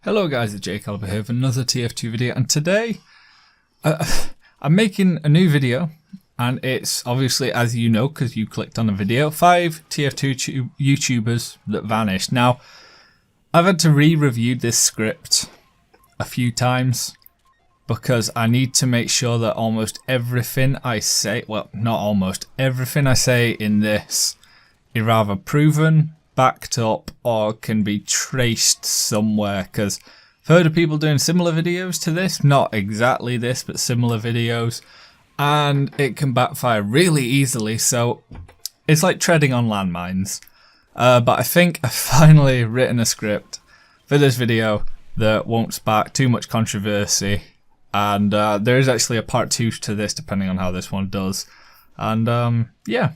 Hello guys, it's Jake Caliber here with another TF2 video, and today I'm making a new video, and it's obviously, as you know because you clicked on the video, 5 TF2 YouTubers that vanished. Now, I've had to re-review this script a few times because I need to make sure that almost everything I say, well, not almost, everything I say in this is either proven, backed up, or can be traced somewhere, because I've heard of people doing similar videos to this, not exactly this, but similar videos, and it can backfire really easily, so it's like treading on landmines. But I think I've finally written a script for this video that won't spark too much controversy, and there is actually a part 2 to this depending on how this one does, and yeah.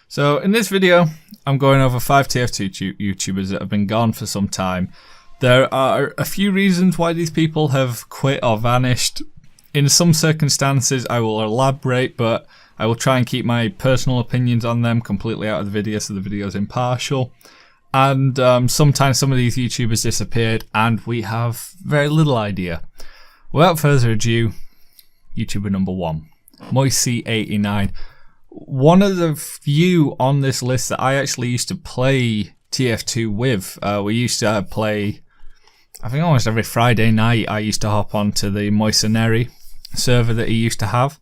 So in this video, I'm going over 5 TF2 YouTubers that have been gone for some time. There are a few reasons why these people have quit or vanished. In some circumstances, I will elaborate, but I will try and keep my personal opinions on them completely out of the video so the video is impartial. And sometimes some of these YouTubers disappeared and we have very little idea. Without further ado, YouTuber number 1, Moisey89. One of the few on this list that I actually used to play TF2 with. We used to play, I think almost every Friday night I used to hop onto the Moisenary server that he used to have.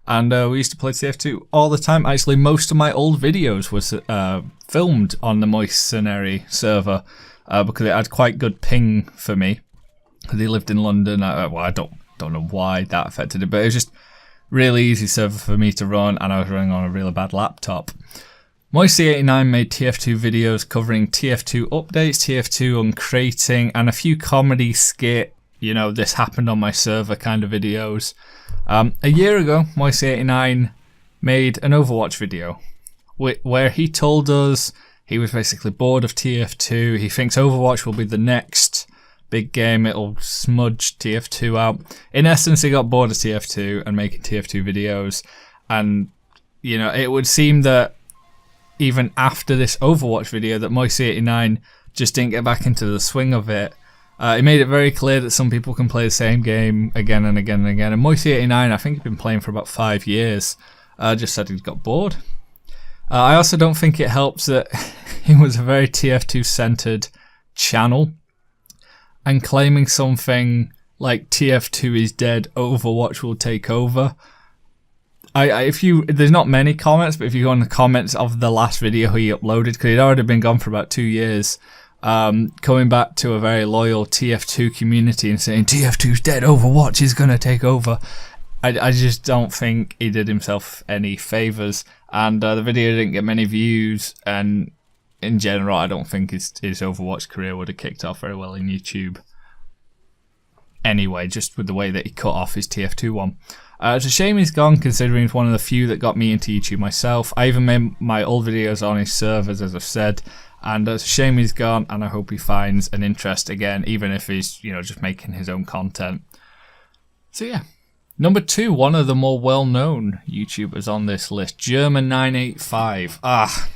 And we used to play TF2 all the time. Actually, most of my old videos was filmed on the Moisenary server because it had quite good ping for me. Because he lived in London. Well, I don't know why that affected it, but it was just really easy server for me to run, and I was running on a really bad laptop. Moisey89 made TF2 videos covering TF2 updates, TF2 uncrating, and a few comedy skit, you know, this happened on my server kind of videos. A year ago, Moisey89 made an Overwatch video where he told us he was basically bored of TF2. He thinks Overwatch will be the next big game, it'll smudge TF2 out. In essence, he got bored of TF2 and making TF2 videos, and you know, it would seem that even after this Overwatch video that Moisey89 just didn't get back into the swing of it. He made it very clear that some people can play the same game again and again and again, and Moisey89, I think he's been playing for about 5 years, just said he got bored. I also don't think it helps that he was a very TF2 centered channel, and claiming something like TF2 is dead, Overwatch will take over. There's not many comments, but if you go on the comments of the last video he uploaded, because he'd already been gone for about 2 years, coming back to a very loyal TF2 community and saying TF2's dead, Overwatch is gonna take over. I just don't think he did himself any favors, and the video didn't get many views, and in general, I don't think his Overwatch career would have kicked off very well in YouTube. Anyway, just with the way that he cut off his TF2 one. It's a shame he's gone, considering he's one of the few that got me into YouTube myself. I even made my old videos on his servers, as I've said, and it's a shame he's gone, and I hope he finds an interest again, even if he's, you know, just making his own content. So yeah. Number 2, one of the more well-known YouTubers on this list, German985.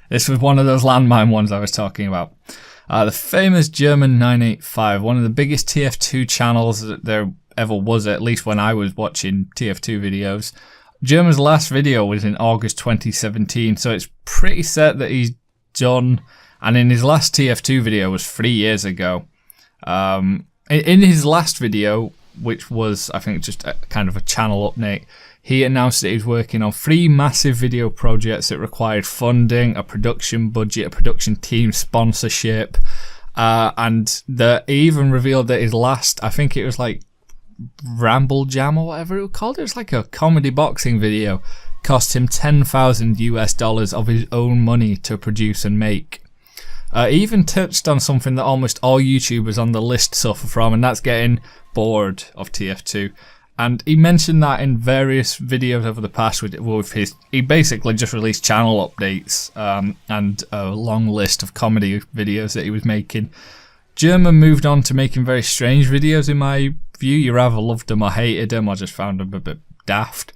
This was one of those landmine ones I was talking about. The famous German985, one of the biggest TF2 channels that there ever was, at least when I was watching TF2 videos. German's last video was in August 2017, so it's pretty set that he's done. And in his last TF2 video was 3 years ago. In his last video, which was, I think, just a kind of a channel update, he announced that he was working on 3 massive video projects that required funding, a production budget, a production team, sponsorship, and he even revealed that his last, I think it was like Ramble Jam or whatever it was called, it was like a comedy boxing video, cost him $10,000 US of his own money to produce and make. He even touched on something that almost all YouTubers on the list suffer from, and that's getting bored of TF2. And he mentioned that in various videos over the past with his, he basically just released channel updates and a long list of comedy videos that he was making. German moved on to making very strange videos in my view. You either loved them or hated them or just found them a bit daft.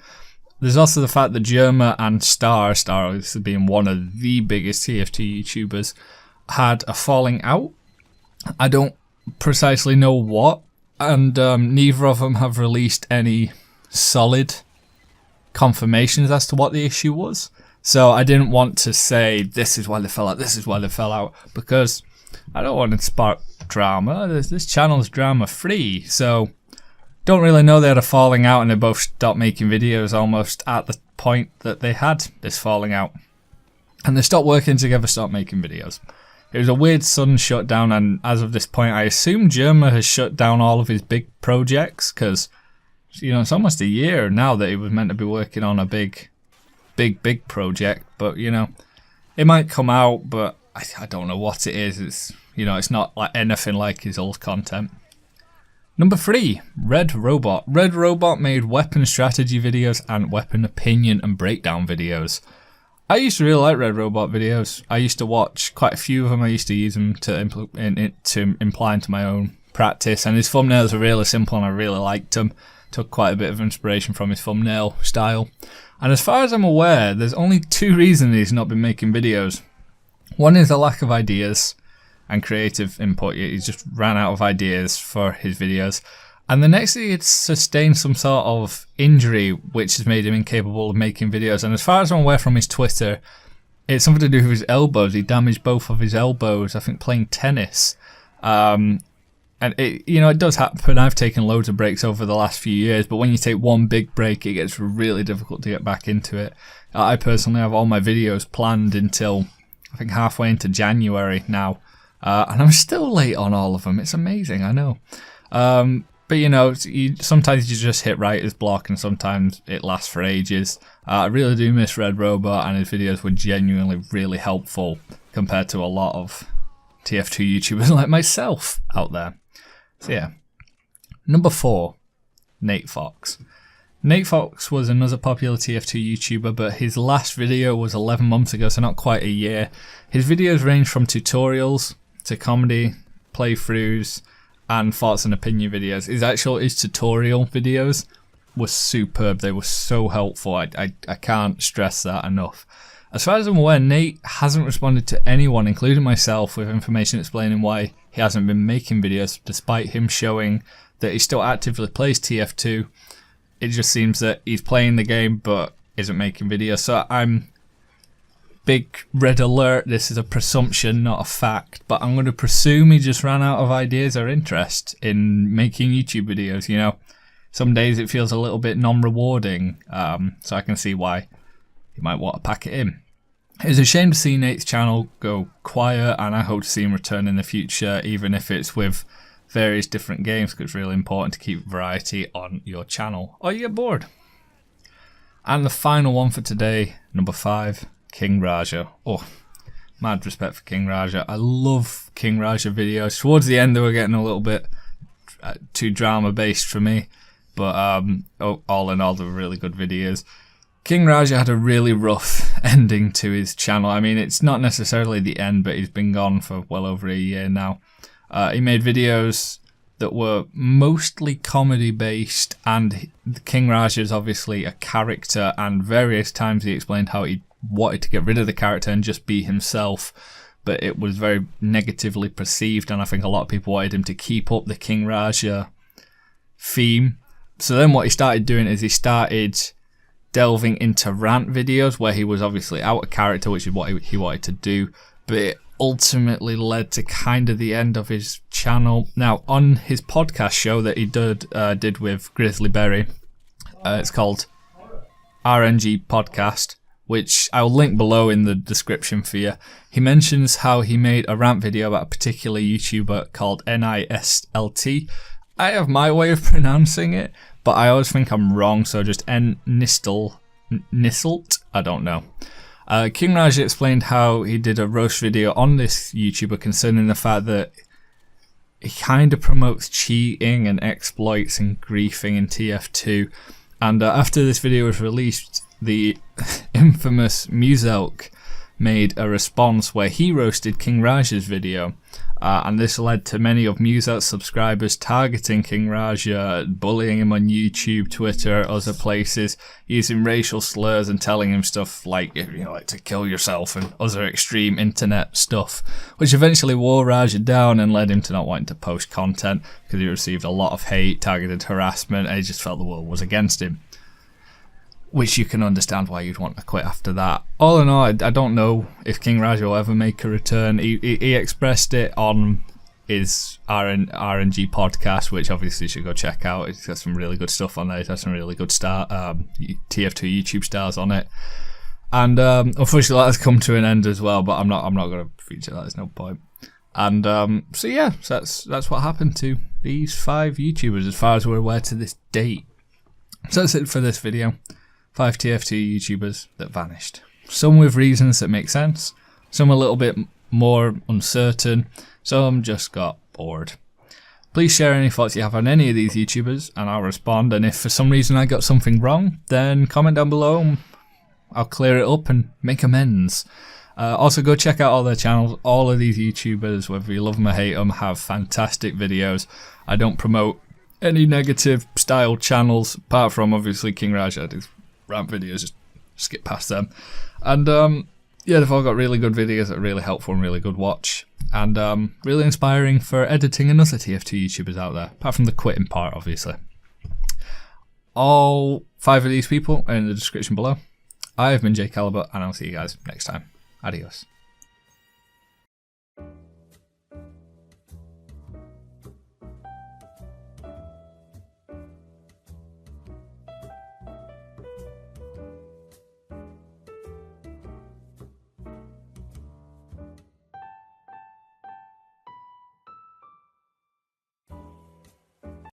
There's also the fact that German and Star being one of the biggest TF2 YouTubers, had a falling out I don't precisely know what, and neither of them have released any solid confirmations as to what the issue was. So I didn't want to say this is why they fell out, this is why they fell out, because I don't want to spark drama. This channel's drama free, so don't really know they had a falling out, and they both stopped making videos almost at the point that they had this falling out. And they stopped working together, stopped making videos. It was a weird sudden shutdown, and as of this point I assume Germa has shut down all of his big projects, because it's almost a year now that he was meant to be working on a big project. But it might come out, but I don't know what it is. It's not like anything like his old content. Number 3, RedRobot. RedRobot made weapon strategy videos and weapon opinion and breakdown videos. I used to really like RedRobot videos. I used to watch quite a few of them. I used to use them to imply into my own practice, and his thumbnails are really simple and I really liked them. Took quite a bit of inspiration from his thumbnail style. And as far as I'm aware, there's only 2 reasons he's not been making videos. One is a lack of ideas and creative input. He's just ran out of ideas for his videos. And the next thing, it's sustained some sort of injury which has made him incapable of making videos. And as far as I'm aware from his Twitter, it's something to do with his elbows. He damaged both of his elbows, I think, playing tennis. And it does happen. I've taken loads of breaks over the last few years, but when you take one big break, it gets really difficult to get back into it. I personally have all my videos planned until, I think, halfway into January now. And I'm still late on all of them. It's amazing, I know. But sometimes you just hit writer's block, and sometimes it lasts for ages. I really do miss RedRobot, and his videos were genuinely really helpful compared to a lot of TF2 YouTubers like myself out there. So yeah. Number 4, Natefox. Natefox was another popular TF2 YouTuber, but his last video was 11 months ago, so not quite a year. His videos range from tutorials to comedy, playthroughs, and thoughts and opinion videos. His tutorial videos were superb. They were so helpful. I can't stress that enough. As far as I'm aware, Nate hasn't responded to anyone, including myself, with information explaining why he hasn't been making videos, despite him showing that he still actively plays TF2. It just seems that he's playing the game but isn't making videos. So I'm big red alert. This is a presumption, not a fact, but I'm going to presume he just ran out of ideas or interest in making YouTube videos. Some days it feels a little bit non-rewarding, so I can see why you might want to pack it in. It's a shame to see Nate's channel go quiet, and I hope to see him return in the future, even if it's with various different games, because it's really important to keep variety on your channel, or you get bored. And the final one for today, number 5, King Raja. Oh, mad respect for King Raja. I love King Raja videos. Towards the end they were getting a little bit too drama based for me, but all in all they were really good videos. King Raja had a really rough ending to his channel. I mean, it's not necessarily the end, but he's been gone for well over a year now. He made videos that were mostly comedy based, and King Raja is obviously a character, and various times he explained how he wanted to get rid of the character and just be himself, but it was very negatively perceived, and I think a lot of people wanted him to keep up the King Raja theme. So then what he started doing is he started delving into rant videos where he was obviously out of character, which is what he wanted to do, but it ultimately led to kind of the end of his channel. Now, on his podcast show that he did with Grizzly Berry, it's called RNG Podcast, which I'll link below in the description for you. He mentions how he made a rant video about a particular YouTuber called NISLT. I have my way of pronouncing it, but I always think I'm wrong, so just Nistelt, I don't know. King Raja explained how he did a roast video on this YouTuber concerning the fact that he kind of promotes cheating and exploits and griefing in TF2. And after this video was released, the infamous Muselk made a response where he roasted King Raja's video. And this led to many of Muse's subscribers targeting King Raja, bullying him on YouTube, Twitter, other places, using racial slurs and telling him stuff like, like to kill yourself and other extreme internet stuff, which eventually wore Raja down and led him to not wanting to post content because he received a lot of hate, targeted harassment, and he just felt the world was against him. Which you can understand why you'd want to quit after that. All in all, I don't know if King Raja will ever make a return. He expressed it on his RNG Podcast, which obviously you should go check out. It's got some really good stuff on there. It's got some really good TF2 YouTube stars on it. And unfortunately, that has come to an end as well. But I'm not going to feature that. There's no point. And so that's what happened to these 5 YouTubers as far as we're aware to this date. So that's it for this video. 5 TF2 YouTubers that vanished. Some with reasons that make sense, some a little bit more uncertain, some just got bored. Please share any thoughts you have on any of these YouTubers and I'll respond, and if for some reason I got something wrong, then comment down below and I'll clear it up and make amends. Also go check out all their channels. All of these YouTubers, whether you love them or hate them, have fantastic videos. I don't promote any negative style channels apart from obviously King Raja. Rant videos, just skip past them. And they've all got really good videos that are really helpful and really good watch. And really inspiring for editing and other TF2 YouTubers out there, apart from the quitting part, obviously. All 5 of these people are in the description below. I have been Jay Calibut, and I'll see you guys next time. Adios.